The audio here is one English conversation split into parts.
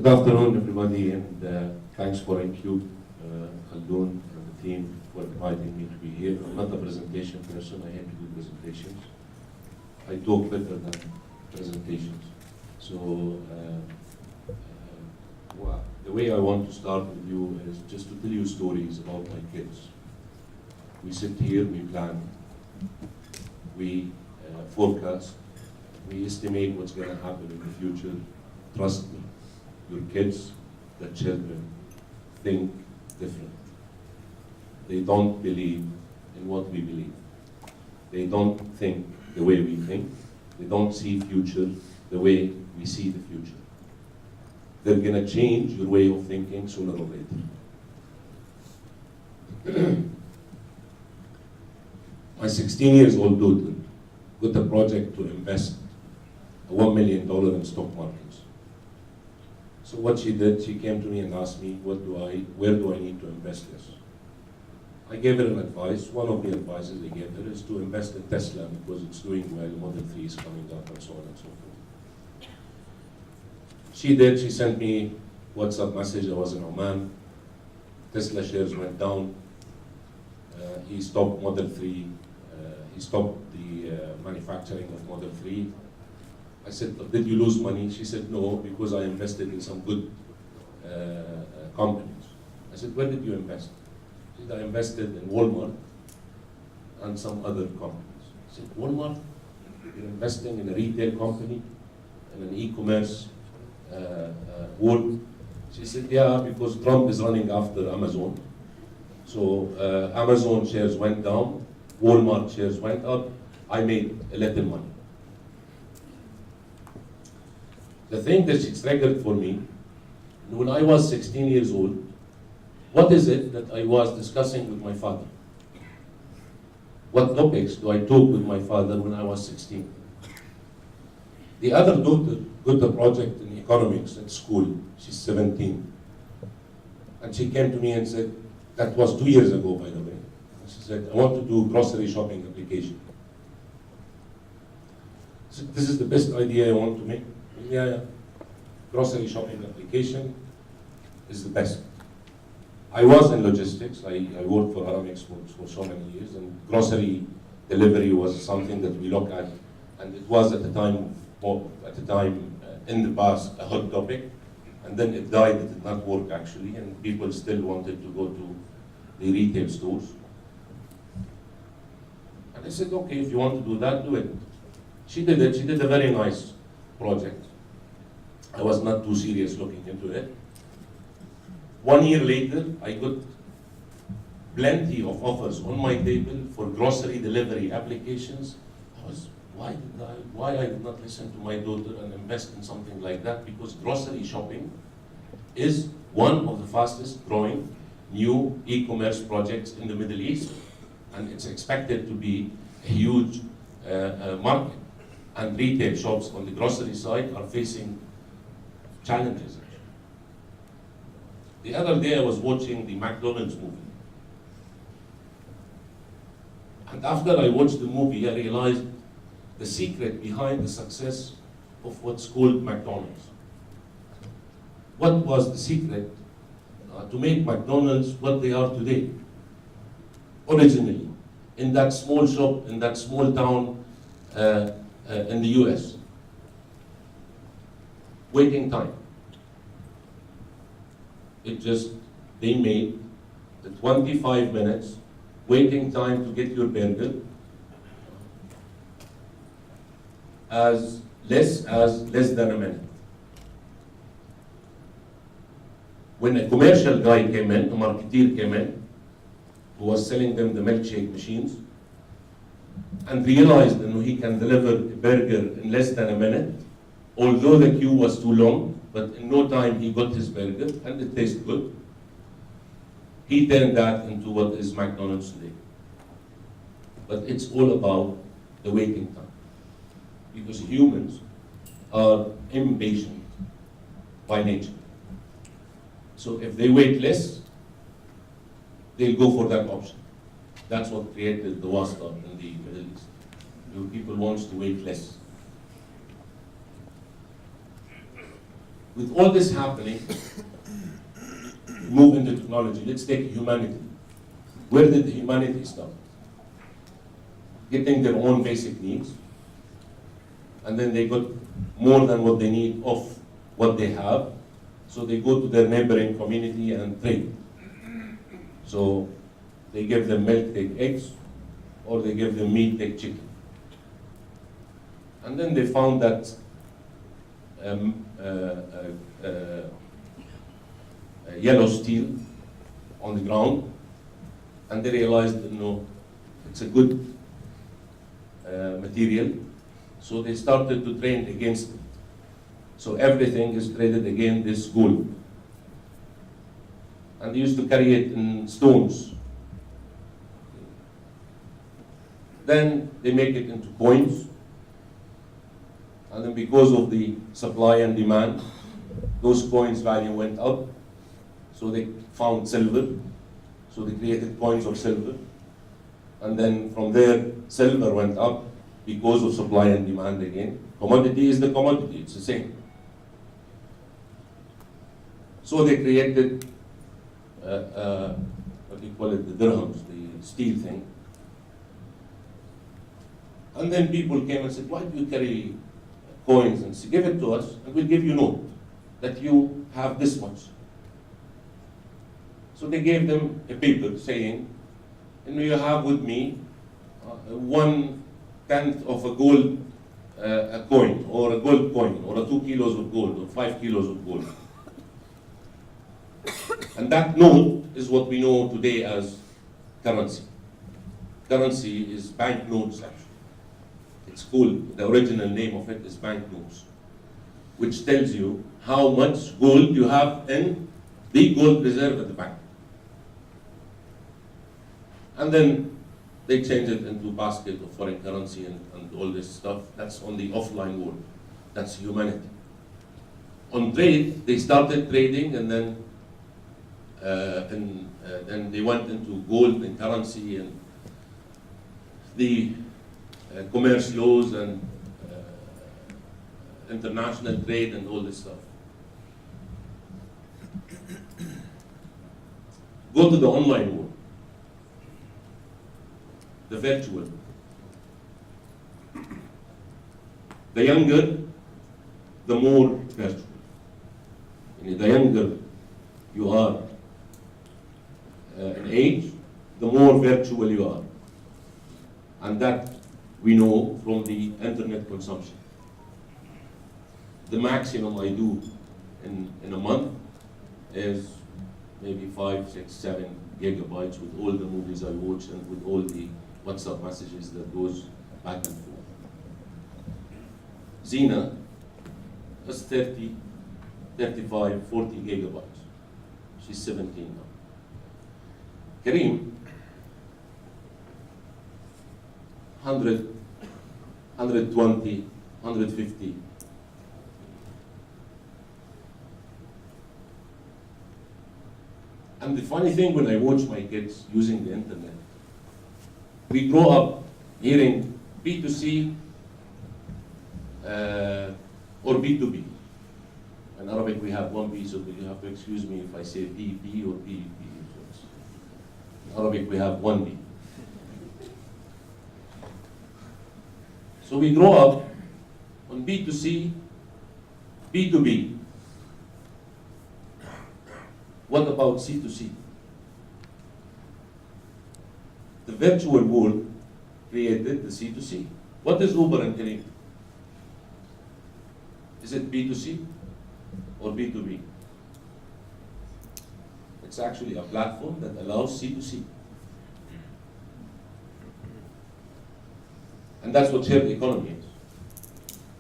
afternoon, everybody, and thanks for IQ, Khaldun, and the team for inviting me to be here. I'm not a presentation person. I hate to do presentations. I talk better than presentations. So the way I want to start with you is just to tell you stories about my kids. We sit here, we plan, we forecast, we estimate what's going to happen in the future. Trust me, your kids, the children, think different. They don't believe in what we believe. They don't think the way we think. They don't see future the way we see the future. They're going to change your way of thinking sooner or later. My 16-year-old daughter got a project to invest $1 million in stock markets. So what she did, she came to me and asked me, where do I need to invest this? I gave her an advice. One of the advices I gave her is to invest in Tesla because it's doing well, Model 3 is coming up, and so on and so forth. She did. She sent me WhatsApp message. I was in Oman. Tesla shares went down. He stopped Model 3. He stopped the manufacturing of Model 3. I said, did you lose money? She said, no, because I invested in some good companies. I said, where did you invest? She said, I invested in Walmart and some other companies. I said, Walmart? You're investing in a retail company, in an e-commerce world? She said, yeah, because Trump is running after Amazon. So Amazon shares went down, Walmart shares went up, I made a little money. The thing that she triggered for me, when I was 16 years old, what is it that I was discussing with my father? What topics do I talk with my father when I was 16? The other daughter got a project in economics at school. She's 17. And she came to me and said, that was 2 years ago, by the way. She said, I want to do grocery shopping application. I said, this is the best idea I want to make. Yeah. Grocery shopping application is the best. I was in logistics. I worked for Aramex for so many years, and grocery delivery was something that we looked at, and it was at the time in the past a hot topic, and then it died. It did not work actually, and people still wanted to go to the retail stores. And I said, okay, if you want to do that, do it. She did it. She did a very nice project. I was not too serious looking into it. 1 year later, I got plenty of offers on my table for grocery delivery applications. Why I did not listen to my daughter and invest in something like that? Because grocery shopping is one of the fastest growing new e-commerce projects in the Middle East, and it's expected to be a huge market. And retail shops on the grocery side are facing challenges. The other day I was watching the McDonald's movie. And after I watched the movie, I realized the secret behind the success of what's called McDonald's. What was the secret to make McDonald's what they are today? Originally, in that small shop, in that small town in the US. Waiting time. They made the 25 minutes waiting time to get your burger as less than a minute. When a commercial guy came in, a marketeer came in, who was selling them the milkshake machines, and realized that he can deliver a burger in less than a minute, although the queue was too long, but in no time he got his burger, and it tastes good. He turned that into what is McDonald's today. But it's all about the waiting time. Because humans are impatient by nature. So if they wait less, they'll go for that option. That's what created the wasta in the Middle East. People want to wait less. With all this happening, move into technology. Let's take humanity. Where did humanity start? Getting their own basic needs, and then they got more than what they need of what they have, so they go to their neighboring community and trade. So they give them milk, take eggs, or they give them meat, take chicken. And then they found that yellow steel on the ground, and they realized that no, it's a good material, so they started to trade against it. So everything is traded against this gold. And they used to carry it in stones. Then they make it into coins, and then because of the supply and demand, those coins' value went up. So they found silver, so they created coins of silver. And then from there, silver went up because of supply and demand again. Commodity is the commodity, it's the same. So they created, what do you call it, the dirhams, the steel thing. And then people came and said, why do you carry coins? And said, give it to us, and we'll give you note that you have this much. So they gave them a paper saying, you have with me 1/10 of a gold a coin, or a gold coin, or 2 kilos of gold, or 5 kilos of gold. And that note is what we know today as currency. Currency is banknotes, actually. It's called, the original name of it is banknotes, which tells you how much gold you have in the gold reserve at the bank. And then they change it into basket of foreign currency and all this stuff. That's on the offline world. That's humanity. On trade, they started trading, and then then they went into gold and currency and the commerce laws and international trade and all this stuff. Go to the online world, the virtual. The younger, the more virtual. The younger you are in age, the more virtual you are. And that we know from the internet consumption. The maximum I do in a month is maybe 5, 6, 7 gigabytes with all the movies I watch and with all the WhatsApp messages that goes back and forth. Zina is 30, 35, 40 gigabytes. She's 17 now. Kareem, 100, 120, 150. And the funny thing, when I watch my kids using the internet, we grow up hearing B2C or B2B. In Arabic we have one B, so you have to excuse me if I say B or B. In Arabic we have one B. So we grow up on B2C, B2B. What about C2C? The virtual world created the C2C. What is Uber and Kareem? Is it B2C or B2B? It's actually a platform that allows C2C. And that's what shared economy is.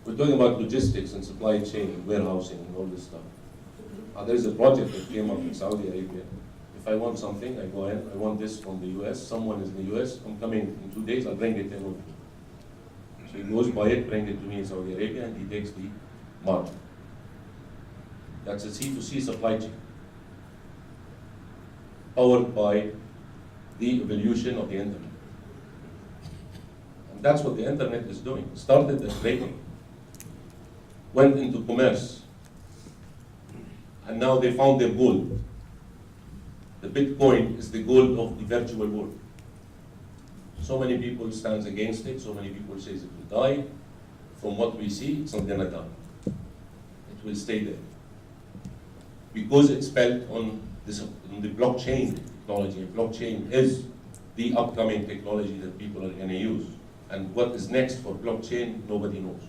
We're talking about logistics and supply chain and warehousing and all this stuff. There is a project that came up in Saudi Arabia. If I want something, I go in, I want this from the US, someone is in the US, I'm coming in 2 days, I'll bring it in with me. So he goes buy it, bring it to me in Saudi Arabia, and he takes the margin. That's a C2C supply chain, powered by the evolution of the internet. And that's what the internet is doing. It started as trading, went into commerce, and now they found their gold. The Bitcoin is the gold of the virtual world. So many people stand against it, so many people say it will die. From what we see, it's not gonna die. It will stay there. Because it's built on the blockchain technology. Blockchain is the upcoming technology that people are gonna use. And what is next for blockchain, nobody knows.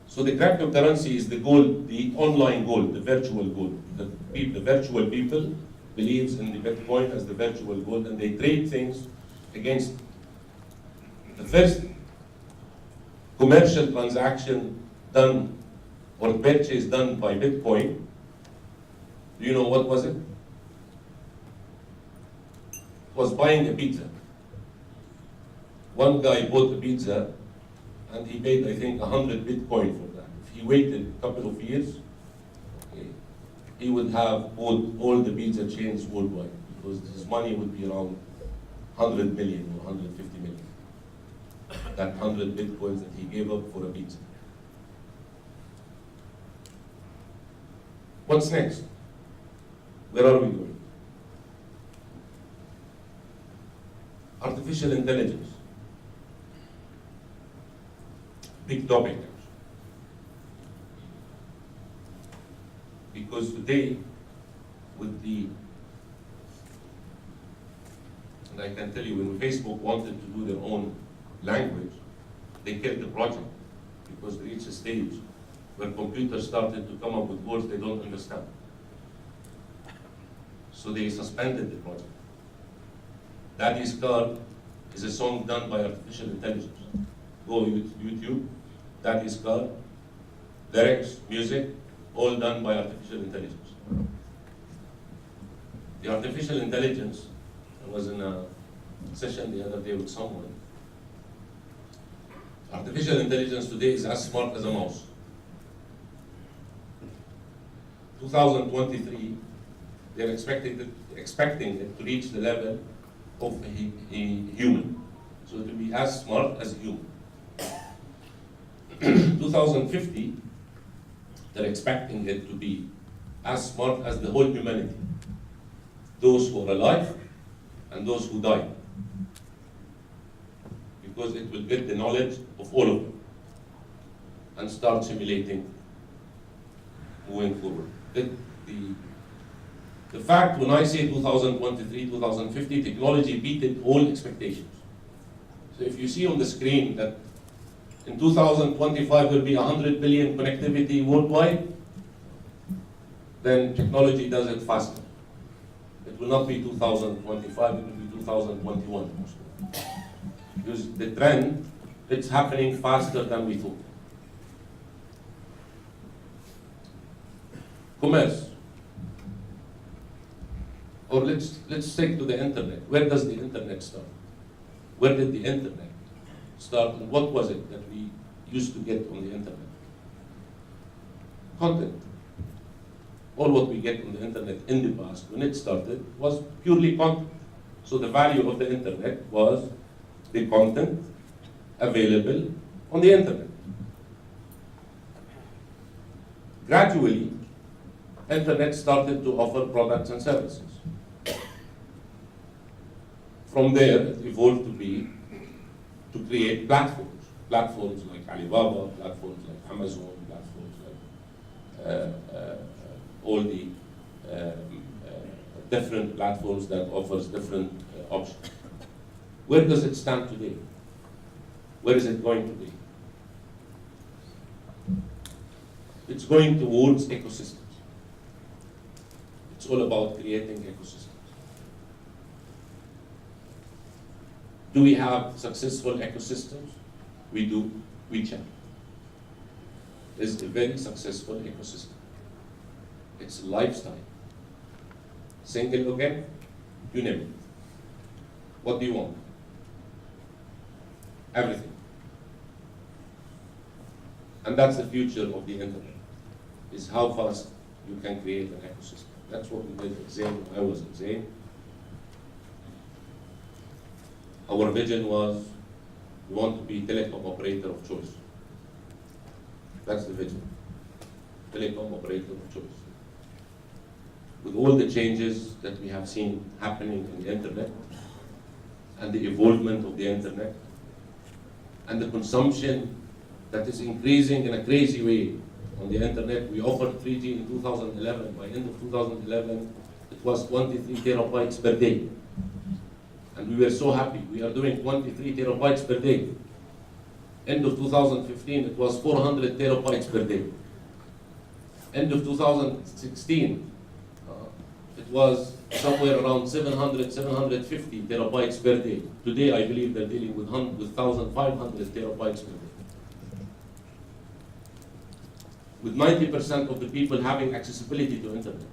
So the cryptocurrency is the gold, the online gold, the virtual gold. The virtual people believes in the Bitcoin as the virtual gold, and they trade things against it. The first commercial transaction done or purchase done by Bitcoin, do you know what was it? It was buying a pizza. One guy bought a pizza and he paid, I think, 100 Bitcoin for that. If he waited a couple of years, okay, he would have bought all the pizza chains worldwide, because his money would be around 100 million or 150 million. That 100 Bitcoins that he gave up for a pizza. What's next? Where are we going? Artificial intelligence. Big topic. Because today, with the, and I can tell you, when Facebook wanted to do their own language, they killed the project, because they reached a stage where computers started to come up with words they don't understand. So they suspended the project. Daddy's Car is a song done by artificial intelligence. Go to YouTube, Daddy's Car, lyrics, music, all done by artificial intelligence. The artificial intelligence, I was in a session the other day with someone. Artificial intelligence today is as smart as a mouse. 2023, they're expecting it to reach the level of a human. So it will be as smart as a human. 2050, they're expecting it to be as smart as the whole humanity. Those who are alive and those who die. Because it will get the knowledge of all of them and start simulating moving forward. The fact, when I say 2023, 2050, technology beat all expectations. So if you see on the screen that in 2025 will be 100 billion connectivity worldwide, then technology does it faster. It will not be 2025, it will be 2021 mostly. Because the trend, it's happening faster than we thought. Commerce. Or let's take to the internet. Where does the internet start? Where did the internet start, and what was it that we used to get on the internet? Content. All what we get on the internet in the past, when it started, was purely content. So the value of the internet was the content available on the internet. Gradually, internet started to offer products and services. From there, it evolved to create platforms. Platforms like Alibaba, platforms like Amazon, platforms like all the different platforms that offers different options. Where does it stand today? Where is it going to be? It's going towards ecosystems. It's all about creating ecosystems. Do we have successful ecosystems? We do. WeChat is a very successful ecosystem. It's a lifestyle. Single login, you name it. What do you want? Everything. And that's the future of the internet, is how fast you can create an ecosystem. That's what we did at Zain when I was at Zain. Our vision was, we want to be telecom operator of choice. That's the vision. telecom operator of choice. With all the changes that we have seen happening in the internet, and the evolvement of the internet, and the consumption that is increasing in a crazy way on the internet. We offered 3G in 2011. By end of 2011, it was 23 terabytes per day. And we were so happy. We are doing 23 terabytes per day. End of 2015, it was 400 terabytes per day. End of 2016, it was somewhere around 700, 750 terabytes per day. Today, I believe they're dealing with 1,500 terabytes per day. With 90% of the people having accessibility to internet.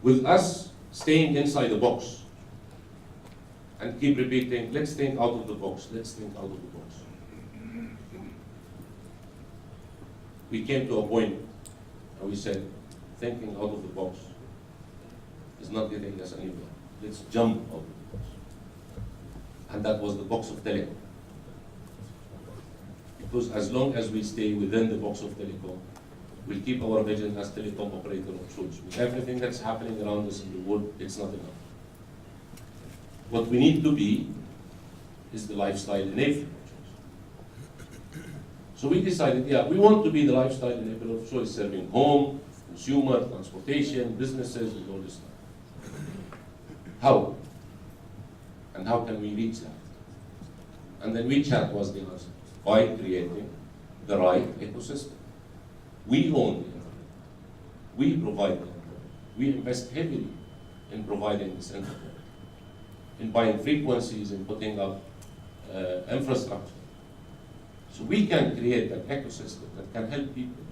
With us staying inside the box and keep repeating, let's think out of the box, let's think out of the box. We came to a point and we said, thinking out of the box is not getting us anywhere. Let's jump out of the box. And that was the box of telecom. Because as long as we stay within the box of telecom, we'll keep our vision as telecom operator of choice. With everything that's happening around us in the world, it's not enough. What we need to be is the lifestyle enabler of choice. So we decided, yeah, we want to be the lifestyle enabler of choice, serving home, consumer, transportation, businesses, and all this stuff. How? And how can we reach that? And then WeChat was the answer, by creating the right ecosystem. We own the internet. We provide the internet. We invest heavily in providing this internet, in buying frequencies, in putting up infrastructure. So we can create an ecosystem that can help people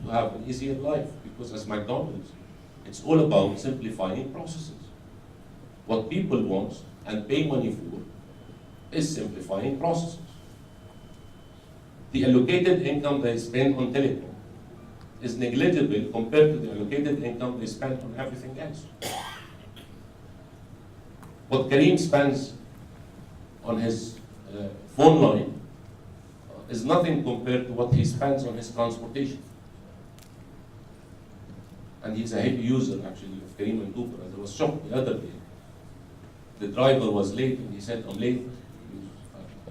to have an easier life, because as McDonald's, it's all about simplifying processes. What people want and pay money for is simplifying processes. The allocated income they spend on telecom is negligible compared to the allocated income they spend on everything else. What Kareem spends on his phone line is nothing compared to what he spends on his transportation. And he's a heavy user, actually, of Kareem and Cooper. And I was shocked the other day. The driver was late, and he said, I'm late.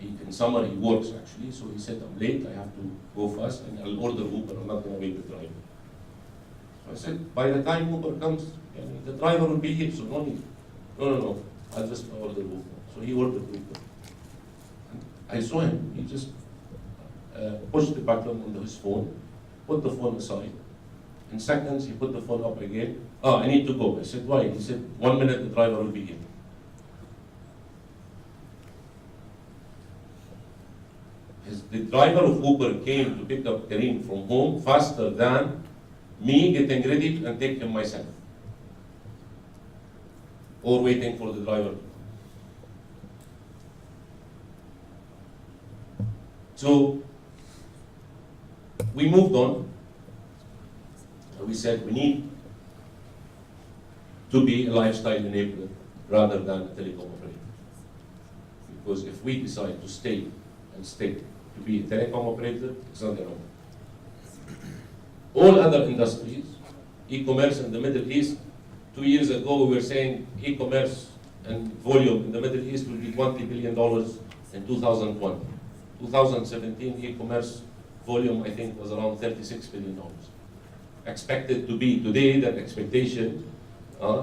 In summer, he works, actually, so he said, I'm late, I have to go fast, and I'll order Uber, I'm not going to wait the driver. So I said, by the time Uber comes, the driver will be here, so no need. No, I'll just order Uber. So he ordered Uber. And I saw him, he just pushed the button on his phone, put the phone aside. In seconds, he put the phone up again. I need to go. I said, why? He said, 1 minute, the driver will be here. The driver of Uber came to pick up Kareem from home faster than me getting ready and take him myself, or waiting for the driver. So we moved on. We said we need to be a lifestyle enabler rather than a telecom operator. Because if we decide to stay and stick to be a telecom operator, it's not enough. All other industries, e-commerce in the Middle East, 2 years ago we were saying e-commerce and volume in the Middle East will be $20 billion in 2020. 2017 e-commerce volume, I think, was around $36 billion. Expected to be today, that expectation,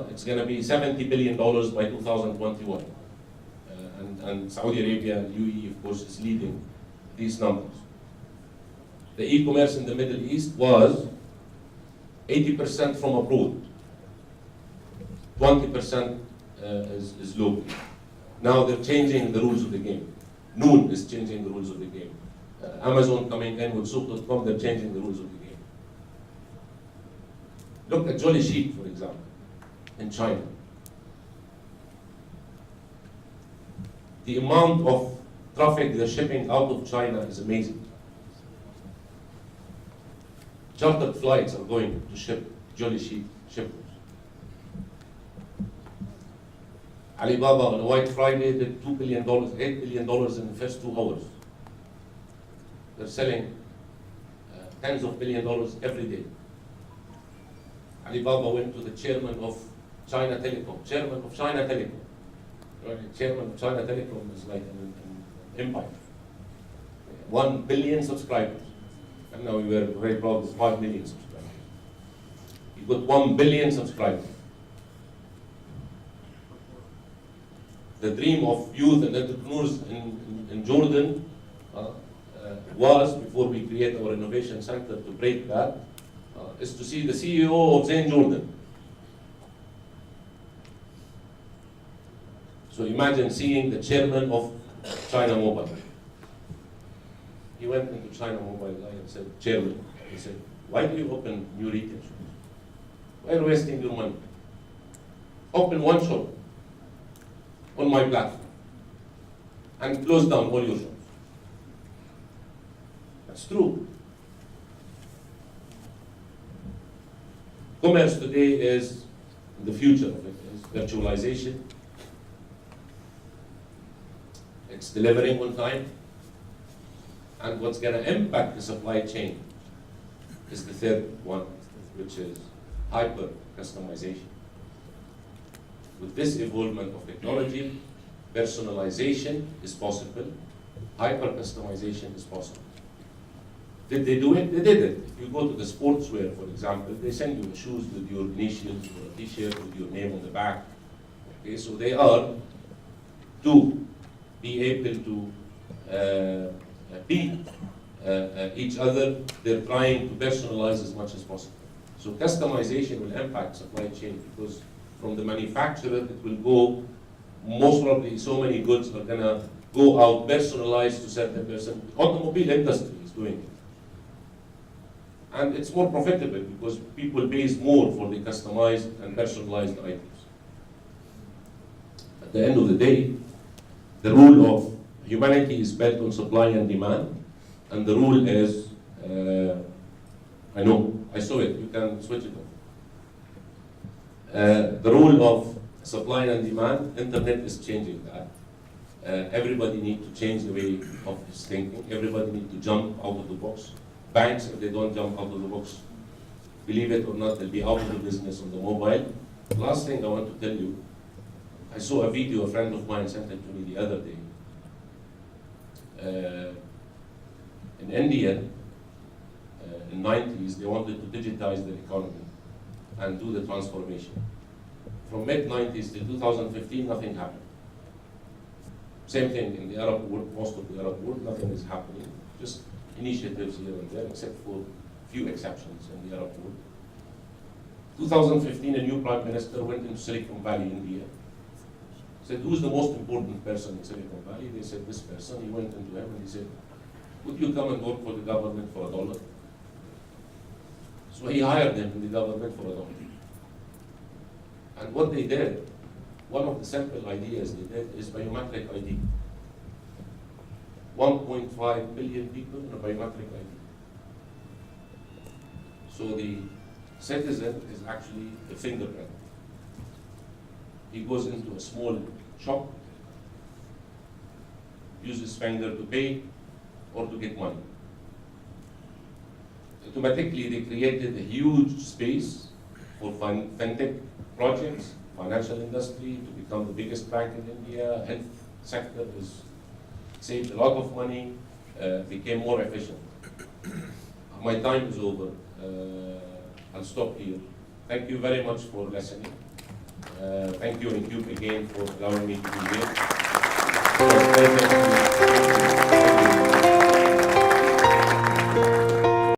it's going to be $70 billion by 2021. And Saudi Arabia and UAE, of course, is leading these numbers. The e-commerce in the Middle East was 80% from abroad, 20% is local. Now they're changing the rules of the game. Noon is changing the rules of the game. Amazon coming in with Souq.com, they're changing the rules of the game. Look at Jolly Sheep, for example, in China. The amount of traffic they're shipping out of China is amazing. Chartered flights are going to ship Jolly Sheep shippers. Alibaba on a White Friday did $2 billion, $8 billion in the first 2 hours. They're selling tens of $billions every day. Alibaba went to the chairman of China Telecom, chairman of China Telecom. Chairman of China Telecom is like an empire. 1 billion subscribers. And now we were very proud of 5 million subscribers. He got 1 billion subscribers. The dream of youth and entrepreneurs in Jordan was, before we create our innovation center to break that, is to see the CEO of Zain Jordan. So imagine seeing the chairman of China Mobile. He went into China Mobile and said, Chairman, he said, why do you open new retail shops? Why are you wasting your money? Open one shop on my platform and close down all your shops. That's true. Commerce today is, the future of it is virtualization. It's delivering on time. And what's going to impact the supply chain is the third one, which is hyper customization. With this evolvement of technology, personalization is possible, hyper customization is possible. Did they do it? They did it. If you go to the sportswear, for example, they send you shoes with your initials or a t-shirt with your name on the back. Okay, so they are to be able to beat each other. They're trying to personalize as much as possible. So customization will impact supply chain because from the manufacturer it will go, most probably so many goods are going to go out personalized to certain person. The automobile industry is doing it. And it's more profitable because people pay more for the customized and personalized items. At the end of the day, the rule of humanity is built on supply and demand, and the rule is, I know, I saw it, you can switch it off. The rule of supply and demand, internet is changing that. Everybody needs to change the way of his thinking. Everybody needs to jump out of the box. Banks, if they don't jump out of the box, believe it or not, they'll be out of the business on the mobile. Last thing I want to tell you, I saw a video, a friend of mine sent it to me the other day. In India, in the 90s, they wanted to digitize the economy and do the transformation. From mid-90s to 2015, nothing happened. Same thing in the Arab world, most of the Arab world, nothing is happening. Just initiatives here and there, except for few exceptions in the Arab world. 2015, a new prime minister went into Silicon Valley, India. Said, who's the most important person in Silicon Valley? They said, this person. He went into him and he said, would you come and work for the government for $1? So he hired him in the government for $1. And what they did, one of the simple ideas they did is biometric ID. 1.5 billion people in a biometric ID. So the citizen is actually a fingerprint. He goes into a small shop, uses finger to pay or to get money. Automatically, they created a huge space for fintech projects, financial industry to become the biggest bank in India. Health sector is saved a lot of money, became more efficient. My time is over. I'll stop here. Thank you very much for listening. Thank you, Incube, again for allowing me to be here.